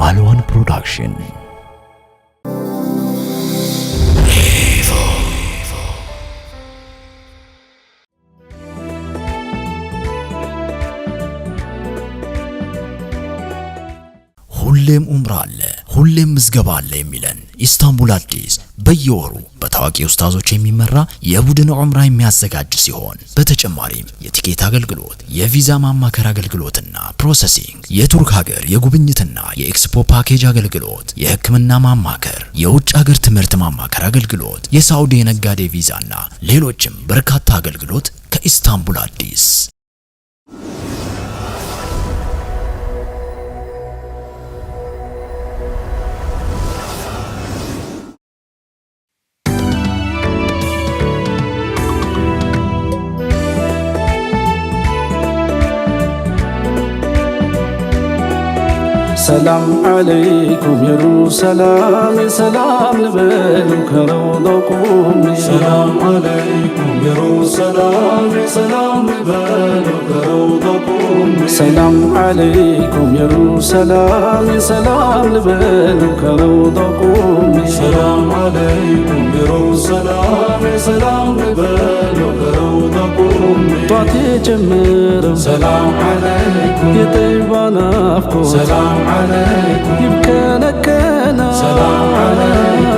አልዋን ፕሮዳክሽን ሁሌም ኡምራ አለ ሁሌም ምዝገባ አለ የሚለን ኢስታንቡል አዲስ በየወሩ በታዋቂ ኡስታዞች የሚመራ የቡድን ዑምራ የሚያዘጋጅ ሲሆን በተጨማሪም የቲኬት አገልግሎት፣ የቪዛ ማማከር አገልግሎትና ፕሮሰሲንግ፣ የቱርክ ሀገር የጉብኝትና የኤክስፖ ፓኬጅ አገልግሎት፣ የሕክምና ማማከር፣ የውጭ ሀገር ትምህርት ማማከር አገልግሎት፣ የሳውዲ የነጋዴ ቪዛና ሌሎችም በርካታ አገልግሎት ከኢስታንቡል አዲስ። ሰላም አለይኩም የሩሰላም ሰላም ልበሉ ከረውዳው ቁሚ ሰላም አለይኩም የሩሰላም ሰላም ልበሉ ከረውዳው ቁሚ ሰላም አለይኩም የሩሰላም ሰላም ልበሉ ከረውዳው ቁሚ ሰላም አለይኩም የሩሰላም ሰላም ልበሉ ከረውዳው ቁሚ ጧት የጀመረው ሰላም አለይኩም የጠይባ ናፍቆት ሰላም ይብከነከና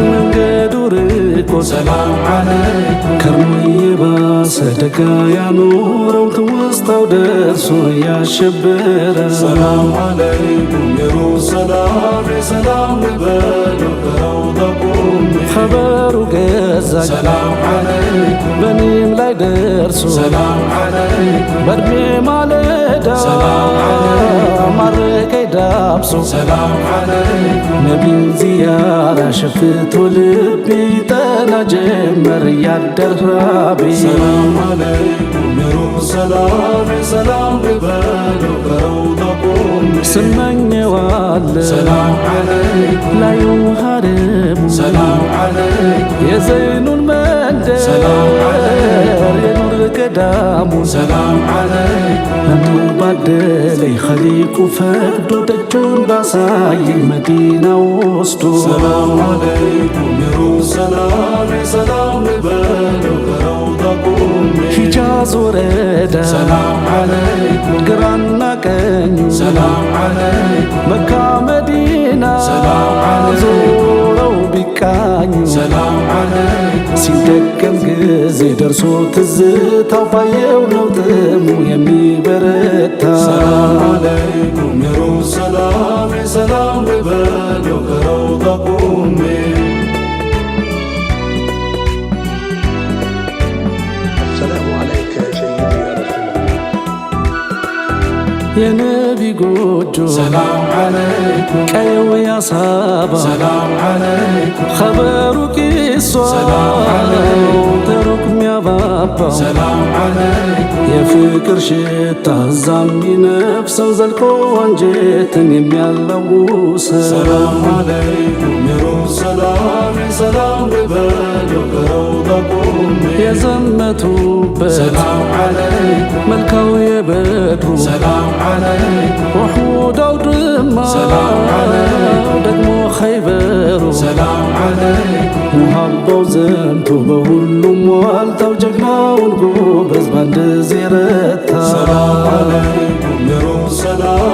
መንገዱ ርቆ ሰላም አለይኩም ከርሞ የባሰ ደጋ ያኖረው ትውስታው ደርሶ ያሸበረ ሰላም አለይኩም የሩሰላም ሰላም ልበሉ ከረውዳው ቁሚ ኸበሩ ገዛኝ ሰላም አለይኩም በኔም ላይ ደርሶ ሰላም አለይኩም በእድሜ ማለዳ ማረከኝ ዳብሶ ሰላም አለይኩም ነቢን ዚያራ ሸፍቶ ልቤ ጠና ጀመር ያደር ራቤ ሰላም አለይኩም የሩሰላም ሰላም ልበሉ ከረውዳው ቁሚ ስመኘዋለ ሰላም አለይኩም ላዩ ሀረሙ ሰላም አለይኩም የዘይኑን መንደር ሰላም አለይኩም የኑር ገዳሙ ሰላም አለይኩም ለምኑ ባደለይ ኸሊቁ ፈቅዶ ደጁን ባሳየኝ መዲና ወስዶ ሰላም አለይኩም የሩሰላም ሰላም ልበሉ ከረውዳው ቁሚ ሂጃዝ ወረዳ ሰላም አለይኩም ግራና ቀኙ ሰላም አለይኩም መካ መዲና ሰላም አለይኩም ዞረው ቢቃኙ ሰላም አለይኩም ሲደገም ጊዜ ደርሶ ትዝታው ባየው ነው ጥሙ የሚበረታ ሰላም አለይኩም የሩሰላም ሰላም ልበሉ ከረውዳው ቁሚ السلام عليك يا سيدي يا رسول الله የነቢ ጎጆ ሰላም አለይኩም ቀየው ያሳባ ሰላም አለይኩም ኸበሩ ቂሷ ሰላም አለይኩም ተሩክ ሚያባባው ሰላም አለይኩም የፍቅር ሽታ እዛም ይነፍሰው ዘልቆ አንጀትን የሚያላውሰው ሰላም አለይኩም የሩሰላም ሰላም ልበሉ ከረውዳው ቁሚ የዘመቱበት ሰላም አለይኩም መልካው የበድሩ ሰላም አለይኩም ውሑዳው ድማ ሰላም አለይኩም ደግሞ ኸይበሩ ሰላም አለይኩም ሙሃባው ዘምቶ በሁሉም ዋልታው ጀግናውን ጎበዝ ባንድ ዜረታ ሰላም አለይኩም የሩሰላም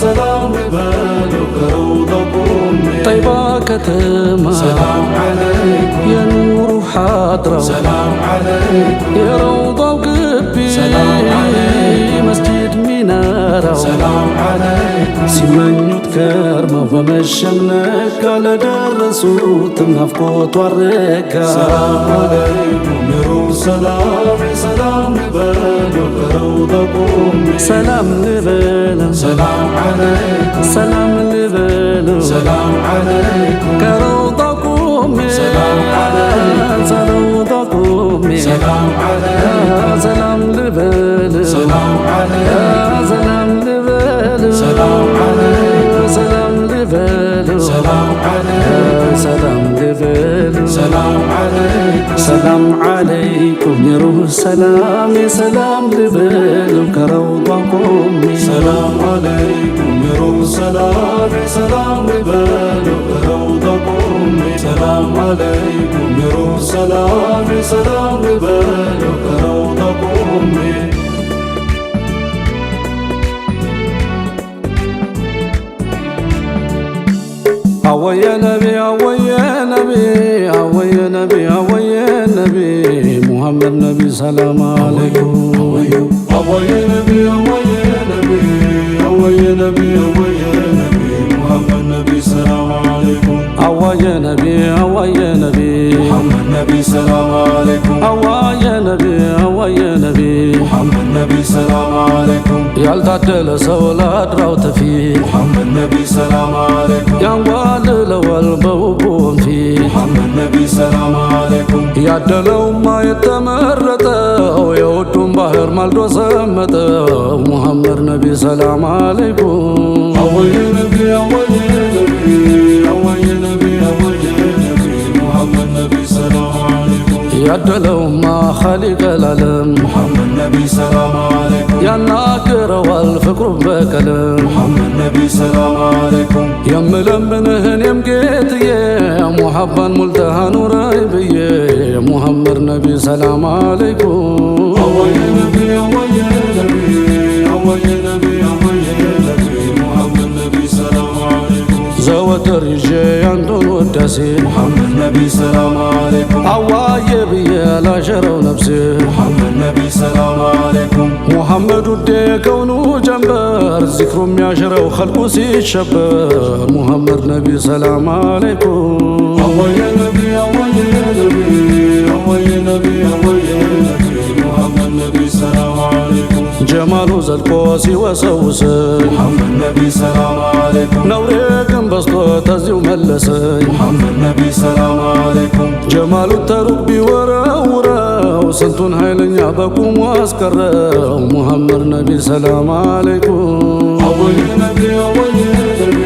ሰላም ልበሉ ከረውዳው ቁሚ ጠይባ ከተማ ሰላም አለይኩም የኑሩ ሓድራው ሰላም አለይኩም የረውዳው ግቢ ሰላም አለይኩም መስጂድ ሚናራው ሰላም አለይኩም ሲመኙት ከርመው በመሸም ነጋ ለደረሱትም ናፍቆቱ አረጋ ሰላም አለይኩም የሩሰላም ሰላም ልበሉ ከረውዳው ቁሚ ሰላም ልበለው ሰላም አለይኩም ሰላም ልበለው ሰላም አለይኩም ከረውዳው ቁሜ ሰላም አለይኩም ከረውዳው ቁሜ ሰላም አለይኩም ሰላም ልበለው ሰላም አለይኩም ሰላም ልበለው ሰላም አለይኩም ሰላም ልበለው ሰላም አለይኩም ሰላም ልበለው ሰላም አለይኩም ሰላም ዓለይኩም የሩህ ሰላም የሰላም ልበል ከረውዷ ቆሜ ሰላም ዓለይኩም የሩህ ሰላም የሰላም ልበል ከረውዷ ቆሜ ሰላም ዓለይኩም የሩህ ሰላም የሰላም ልበል ከረውዷ ቆሜ አወየ ነቢ አወየ ነቢ አወየ ነቢ አወየ ነቢ ሙሐመድ ነቢ ሰላም አለይኩም አወየ ነቢ አወየ ነቢ አወየ ነቢ አወየ ነቢ ሙሐመድ ነቢ ሰላም አለይኩም አወየ ነቢ አወየ ነቢ ሙሐመድ ነቢ ሰላም አለይኩም አወየ ነቢ አወየ ነቢ ሙሐመድ ነቢ ሰላም አለይኩም ያልታደለ ሰው ላድራው ተፊ ሙሐመድ ነቢ ሰላም አለይኩም ያንጓልለዋል በውቡ ወንፊት ሙሐመድ ነቢ ሰላም አለይኩም ያደለውማ የተመረጠው የውዱን ባህር ማልዶ ሰመጠው ሙሐመድ ነቢ ሰላም አለይኩም አወየ ነቢ አወየ ነቢ አወየ ነቢ አወየ ነቢ ሙሐመድ ነቢ ሰላም አለይኩም ያደለውማ ኸሊቀል ዓለም ሙሐመድ ነቢ ሰላም አለይኩም ያናግረዋል ፍቅሩን በቀለም ሙሐመድ ነቢ ሰላም አለይኩም የምለምንህ እኔም ጌትዬ ሙሐባን ሙልተህ ኑረኝ ብዬ ሙሐመድ ነቢ ሰላም አለይኩም አወየ ነቢ አወየ ነቢ አወየ ነቢ አወየ ነቢ ሙሐመድ ነቢ ሰላም አለይኩም ዘወትር ይዤ ያንዱን ውዳሴ ሙሐመድ ነቢ ሰላም አለይኩም አዋየ ብዬ ላሸረው ነፍሴ ሙሐመድ ነቢ ሰላም አለይኩም ሙሐመድ ውዴ የከውኑ ጀንበር ዚክሩ የሚያሽረው ኸልቁ ሲሸበር ሙሐመድ ነቢ ሰላም አለይኩም አወየ ነቢ አወየ ነቢ አወየ ነቢ አወየ ነቢ ሙሐመድ ነቢ ሰላም አለይኩም ጀማሉ ዘልቆ ሲወሰውሰኝ ሙሐመድ ነቢ ሰላም አለይኩም ነውሬ ግን በስቶ ተዚው መለሰኝ ሙሐመድ ነቢ ሰላም አለይኩም ጀማሉ ተሩቅ ቢወረውረው ስንቱን ኃይለኛ በቁሙ አስቀረው ሙሐመድ ነቢ ሰላም አለይኩም አወየ ነቢ አወየ ነቢ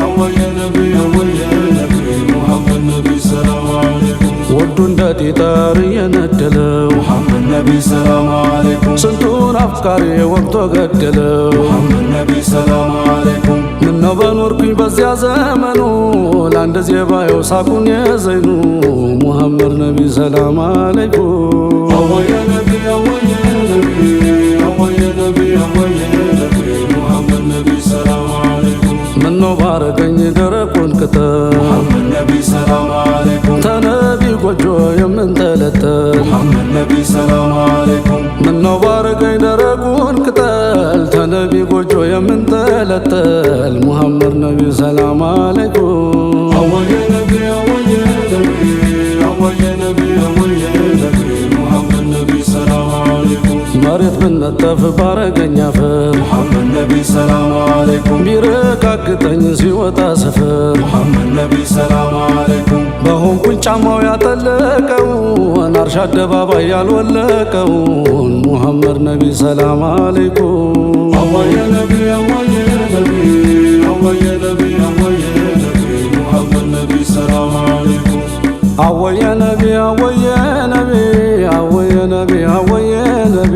አወየ ነቢ አወየ ነቢ ሙሐመድ ነቢ ሰላም አለይኩም ወዱ እንደ ጢጠር እየነደለው ሙሐመድ ነቢ ሰላም አለይኩም ስንቱን አፍቃሪ ወቅቶ ገደለው ሙሐመድ ነቢ ሰላም አለይኩም ምነው በኖርኩኝ በዚያ ዘመኑ ለአንድ ዜባየው ሳቁን የዘይኑ ሙሐመድ ነቢ ሰላም አለይኩም አወየ ነቢ አወየ ነቢ አወየ ነቢ አወየ ነቢ ሙሐመድ ነቢ ሰላም አለይኩም ምነው ባረገኝ ደረቁን ቅጠል ሙሐመድ ነቢ ሰላም አለይኩም ተነቢ ጎጆ የምንጠለጠል ሙሐመድ ነቢ ሰላም አለይኩም ምነው ባረገኝ ደረቁን ቅጠል ተነቢ ጎጆ የምንጠለጠል ሙሐመድ ነቢ ሰላም አለይኩም አወየ ነቢ አወየ ነቢ አወየ ነቢ አወየ ነቢ ሙሐመድ ነቢ ሰላም አለይኩም መሬት ብነጠፍ ባረገኝ አፈር ሙሐመድ ነቢ ሰላም አለይኩም ቢረቃቅጠኝ ሲወጣ ሰፈር ሙሐመድ ነቢ ሰላም አለይኩም በሆንኩኝ ጫማው ያጠለቀውን አርሻ አደባባይ ያልወለቀውን ሙሐመድ ነቢ ሰላም አለይኩም አወየ ነቢ አወየ ነቢ አወየ ነቢ አወየ ነቢ ሙሐመድ ነቢ ሰላም አለይኩም አወየ ነቢ አወየ ነቢ አወየ ነቢ አወየ ነቢ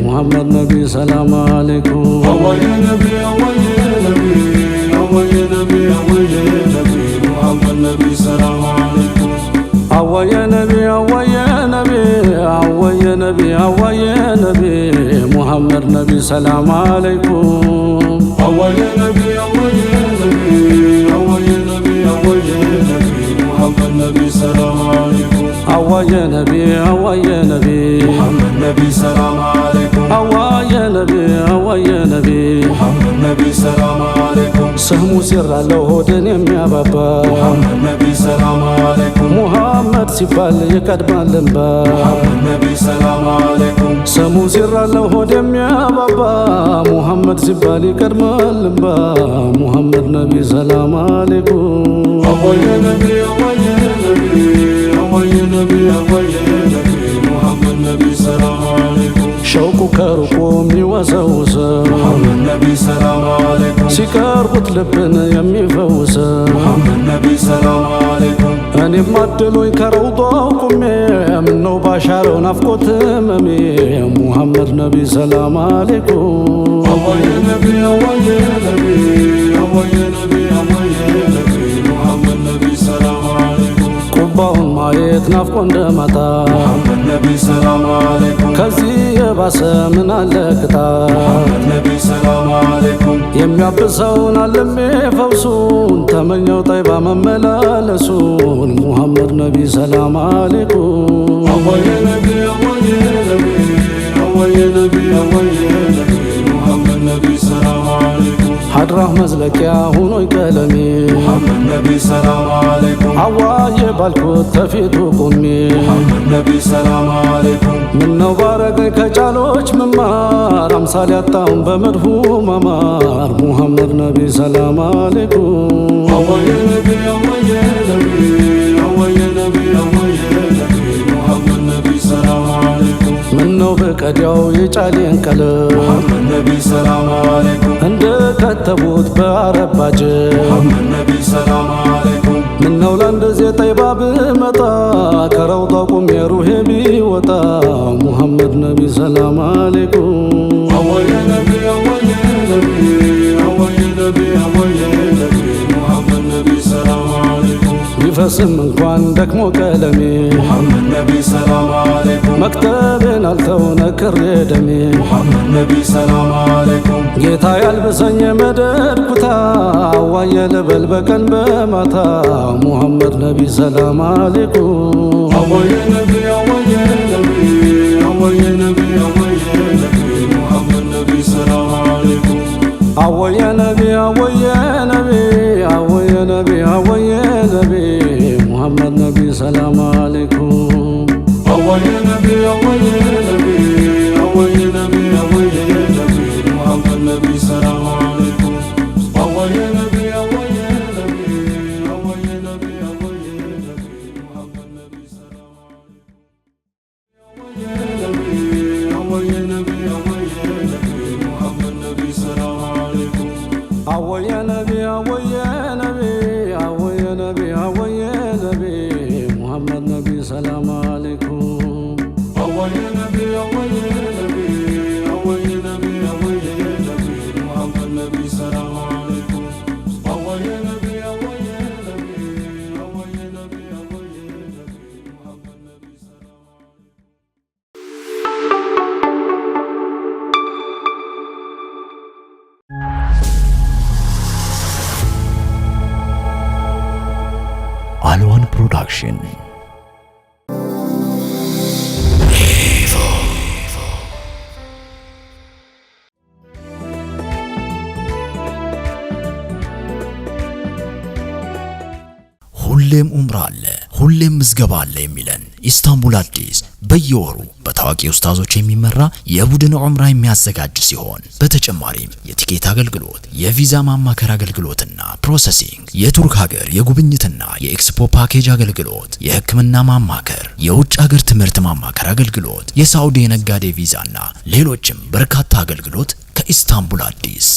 ሙሐመድ ነቢ ሰላም አለይኩም አወየ ነቢ አወየ ነቢ አወየ ነቢ አወየ ነቢ ሙሐመድ ነቢ ሰላም አለይኩም አወየ ነቢ አወየ ነቢ አወየ ነቢ አወየ ነቢ ሙሐመድ ነቢ ሰላም አለይኩም አወየ ነቢ አወየ ነቢ አወየ ነቢ አወየ ነቢ ሙሐመድ ነቢ ሰላም አለይኩም አወየ ነቢ አወየ ነቢ ሙሐመድ ነቢ ሰላም አለይኩም አወየ ነቢ አወየ ነቢ ሙሐመድ ነቢ ሰላም አለይኩም ስሙ ሲራለው ሆድን የሚያባባ ሙሐመድ ነቢ ሰላም አለይኩም ሙሐመድ ሲባል ይቀድማል እንባ ሙሐመድ ነቢ ሰላም አለይኩም ስሙ ሲራለው ሆድ የሚያባባ ሙሐመድ ሲባል ይቀድማል እንባ ሙሐመድ ነቢ ሰላም አለይኩም አወየ ነቢ አወየ ነቢ አወየ ነቢ አወየ ነቢ ሙሐመድ ነቢ ሰላም አለይኩም ሸውቁ ከሩቁ የሚወሰውሰው ሙሐመድ ነቢ ሰላም አለይኩም ሲቀርቡት ልብን የሚፈውሰው ሙሐመድ ነቢ ሰላም አለይኩም እኔማ አድሎኝ ከረውዳው ቁሜ ምነው ባሻረው ናፍቆት ህመሜ ሙሐመድ ነቢ ሰላም አለይኩም አወየ ነቢ አወየ ነቢ አወየ ነቢ አወየ ነቢ ሙሐመድ ነቢ ሰላም አለይኩም ቁባውን ማየት ናፍቆ እንደመጣ ሙሐመድ ነቢ ሰላም አለይኩም ከዚህ የባሰ ምን አለ ቅጣት ሙሐመድ ነቢ ሰላም አለይኩም የሚያብሰውን አለሜ ፈውሱን ተመኘው ጠይባ መመላለሱን ሙሐመድ ነቢ ሰላም አለይኩም አወየ ነቢ አወየ ነቢ አወየ ነቢ አወየ ነቢ ሙሐመድ ነቢ ሰላም አለይኩም ሀድራህ መዝለቂያ ሁኖኝ ቀለሜ ሙሐመድ ነቢ ሰላም አለይኩም አዋየ ባልኩት ተፊቱ ቁሜ ሙሐመድ ነቢ ሰላም አለይኩም ምነው ባረገኝ ከጫሎች መማር አምሳል ያጣውን በመድሁ ማማር ሙሐመድ ነቢ ሰላም አለይኩም አወየ ነቢ አወየ ነቢ አወየ ነቢ አወየ ነቢ ሙሐመድ ነቢ ሰላም አለይኩም ምነው በቀዲያው የጫሌን ቀለም ሙሐመድ ነቢ ሰላም አለይኩም እንደ ከተቡት በአረባጀ ሙሐመድ ነቢ ሰላም አለይኩም ምነው ለእንደዚህ ጠይባ ብመጣ ከረውዳ ቁሜ ሩሄ ቢወጣ ሙሐመድ ነቢ ሰላም አለይኩም አወየ ነቢ አወየ ነቢ አወየ ነቢ አወየ ነቢ ሙሐመድ ነቢ ሰላም አለይኩም ቢፈስም እንኳን ደክሞ ቀለሜ ሙሐመድ ነቢ ሰላም አለይኩም መክተቤን አልተው ነክሬ ደሜ ሙሐመድ ነቢ ሰላም አለይኩም ጌታ ያልብሰኝ የመደድ ኩታ አዋየ ልበል በቀን በማታ ሙሐመድ ነቢ ሰላም አለይኩም አወየ ነቢ አወየ ነቢ አወየ ነቢ አወየ ነቢ ሙሐመድ ነቢ ሰላም አለይኩም አወየ ነቢ አወየ ነቢ አወየ ነቢ አወየ ነቢ ሙሐመድ ነቢ ሰላም አለይኩም አወየ ነቢ አወየ ነቢ አወየ ነቢ አወየ ነቢ ሙሐመድ ነቢ ሰላም አለይኩም አወየ ነቢ አወየ ነቢ አወየ ነቢ አወየ ነቢ ሙሐመድ ነቢ ሰላም አለይኩም አወየ ነቢ አወየ ነቢ ሙሐመድ ነቢ ሰላም አለይኩም አወየ ነቢ አወየ ነቢ አወየ ነቢ አወየ ነቢ ሙሐመድ ነቢ ሰላም አለይኩም አወየ ነቢ አወየ ነቢ አወየ ነቢ አወየ ነቢ ሙሐመድ ነቢ ሰላም አለይኩም አወየ ነቢ አወየ ነቢ አወየ ነቢ አወየ ነቢ ሙሐመድ ነቢ ሰላም አልዋን ፕሮዳክሽን ሁሌም ኡምራ አለ፣ ሁሌም ምዝገባ አለ የሚለን ኢስታንቡል አዲስ በየወሩ በታዋቂ ኡስታዞች የሚመራ የቡድን ዑምራ የሚያዘጋጅ ሲሆን በተጨማሪም የቲኬት አገልግሎት፣ የቪዛ ማማከር አገልግሎትና ፕሮሰሲንግ፣ የቱርክ ሀገር የጉብኝትና የኤክስፖ ፓኬጅ አገልግሎት፣ የሕክምና ማማከር፣ የውጭ ሀገር ትምህርት ማማከር አገልግሎት፣ የሳዑዲ የነጋዴ ቪዛና ሌሎችም በርካታ አገልግሎት ከኢስታንቡል አዲስ